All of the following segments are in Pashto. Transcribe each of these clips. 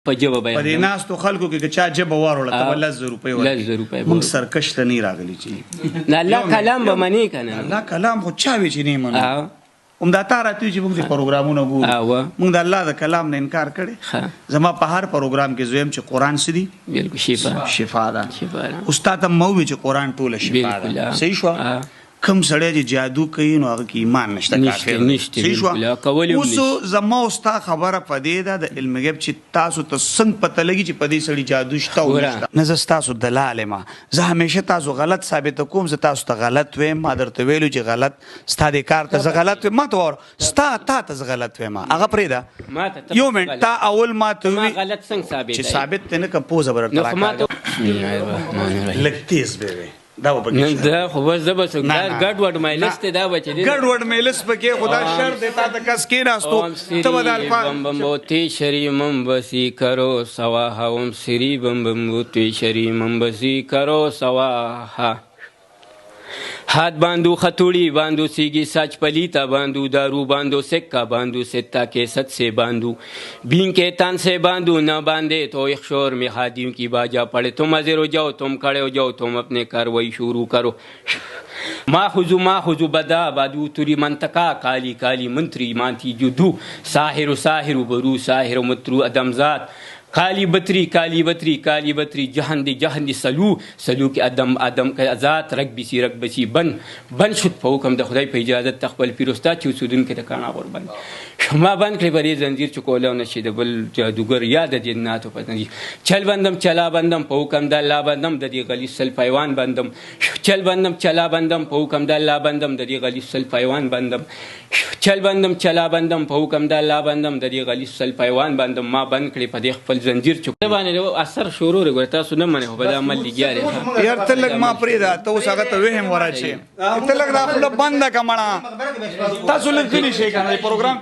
په جبه بیان په دې ناستو خلکو کې که چا جبه واروړه ته به 10,000 روپۍ ورکړي. 10,000 روپۍ موږ سرکش ته نه راغلي چې نه الله کلام به منې که نه الله کلام خو چا وی چې نه منو همدا تا راته چې موږ د پروګرامونه ګورو موږ د الله د کلام نه انکار کړی. زما په هر پروګرام کې زویم چې قرآن څه دي بالکل شفا ده. استاد هم مو وی چې قرآن ټوله شفا ده. صحیح شو. کم سړی چې جادو کوي نو هغه کې ایمان نشته کافر دی. صحیح شو. اوس زما او ستا خبره په دې ده د علم غیب چې تاسو ته څنګه پته لګي چې په دې سړي جادو شته او نشته. نه زه ستاسو دلال یم. زه همیشه تاسو غلط ثابته کوم. زه تاسو ته غلط ویم. ما درته ویلو چې غلط ستا د کار ته زه غلط ویم. ما ته ووایه ستا تا ته زه غلط ویم. هغه پرېږده یو منټ. تا اول ما ته ووایي چې ثابت دی نه که پوزه به درته راکاږم. لږ تیز به وي دا خو بس زه به ګډوډ مایلس دی دا به چې ګډوډ مایلس پکې خدا شر دی تا ته کس کېناستو ته به د الفاظ بمبوتی شری منبسی کرو سواها اوم سری بمبوتی شری منبسی کرو سواها हाथ बांधू खतुड़ी बांधू सीगी सच पलीता बांधू दारू बांधो सिक्का बांधू सित्ता के सच से बांधू भीं के तन से बांधू न बांधे तो एक शोर में हादियों की बाजा पड़े. तुम हाजिर हो जाओ तुम खड़े हो जाओ तुम अपने कार्रवाई शुरू करो. माखुजू बदा बादू तुरी मंतका काली काली मंत्री मांती जुदू साहिर साहिर बरू साहिर मुत्रु अदमजात काली बतरी काली बतरी काली बतरी जहंदी जहंदी सलू सलू के अदम अदम के आजाद रगबसी रगबसी बन शुद फौकम द खुदाई पे इजाजत तखबल फिरोस्ता चुसुदन के तकाना और बन शमा बन के बरी जंजीर चुकोला नशीद बल जादूगर याद जिन्नात पतंगी चल बंदम चला बंदम फौकम द ला बंदम ददी गली सल पैवान बंदम चल बंदम चला बंदम फौकम द ला बंदम ददी गली सल पैवान बंदम चल बंदम चला बंदम फौकम द ला बंदम ददी गली सल पैवान बंदम मा बन के पदे खपल زنجیر چوک باندې اثر شروع رګور تاسو نه منه په عمل لګیاره یار تلګ ما پریدا ته اوس هغه ته وهم وراچی تلګ دا خپل بند کمړه تاسو لګنی شي کنه پروګرام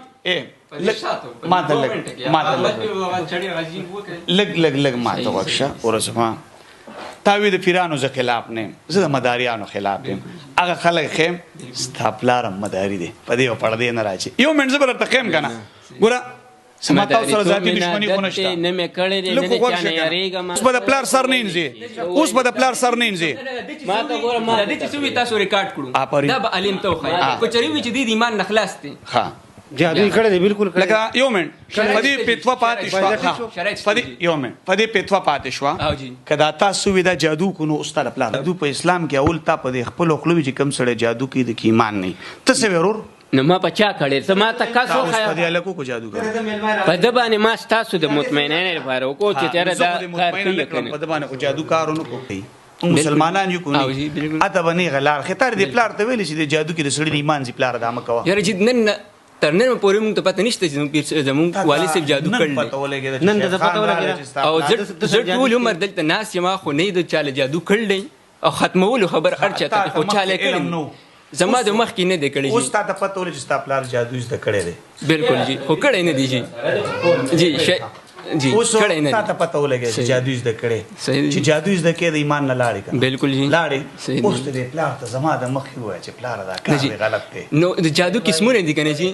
ما لګ ما ته ورشه ورسمه تاوی د پیرانو ز خلاف نه زه د مداریانو خلاف یم. هغه خلک خیم ستاپلار مداری دي په دې په دې نه راځي. یو منځ بل ته خیم کنه ګوره سماته سره ذاتی دښمنی کو نشته نه مې کړې نه نه چانه یریګم. اوس به د پلار سر نه انځي اوس به د پلار سر نه انځي. ما ته ګوره ما د دې چې سوي تاسو ریکارډ کړو دا به علم ته خو کوچري وی چې د ایمان نخلاص دي. ها جادو کړه دی بالکل لکه یو منټ پدې پیتوا پاتې شو پدې یو منټ پدې پیتوا پاتې شو کدا تاسو وی دا جادو کو نو استاد پلان جادو په اسلام کې اول تا پدې خپل خپل چې کم سره جادو کې د ایمان نه ته څه ورور نو ما پچا کړي ته ما ته کاسو خیا په دې الکو کو جادو کړ په د باندې ما تاسو د مطمئنانه لپاره کو چې تیرې دا کار کوي په د باندې کو جادو کارونه کوي مسلمانان یو کو نه اته باندې غلار خطر دی پلار ته ویل چې د جادو کې د سړي ایمان زی پلار دامه کوه یاره جدنن ترنن پورې موږ ته پته نشته چې زموږ والي صاحب جادو کړل نن د پته ولګی او زه ټول عمر دلته ناس یم خو نه د چاله جادو کړل او ختمول خبر ارچته خو چاله کړل زما د مخ کې نه دی کړی. اوس تا ته پته ولې چې ستا پلار جادو زده کړی دی. بالکل جی خو کړی نه دی جی جی اوس تا ته پته ولګی چې جادو زده کړی چې جادو زده کړی د ایمان نه لاړې. بالکل جی لاړې اوس د پلار ته زما د مخ کې وای چې پلار دا کار غلط دی. نو د جادو قسمونه دي کنه جی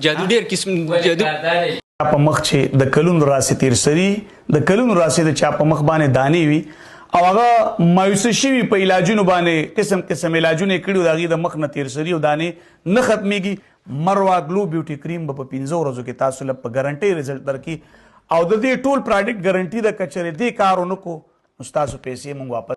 جادو ډیر قسم جادو په مخ چې د کلونو راسي تیر سری د کلونو راسي د چا په مخ باندې دانی وي او هغه مایوس شوي په علاجونو باندې قسم قسم علاجونه کړي د هغې د مخ نه تیر سري او دانې نه ختمیږي. مروا ګلو بیوټي کریم به په 15 ورځو کې تاسو له په ګارنټي رزلټ درکړي او د دې ټول پروډکټ ګارنټي د کچرې دې کار ونه کو نو ستاسو پیسې موږ واپس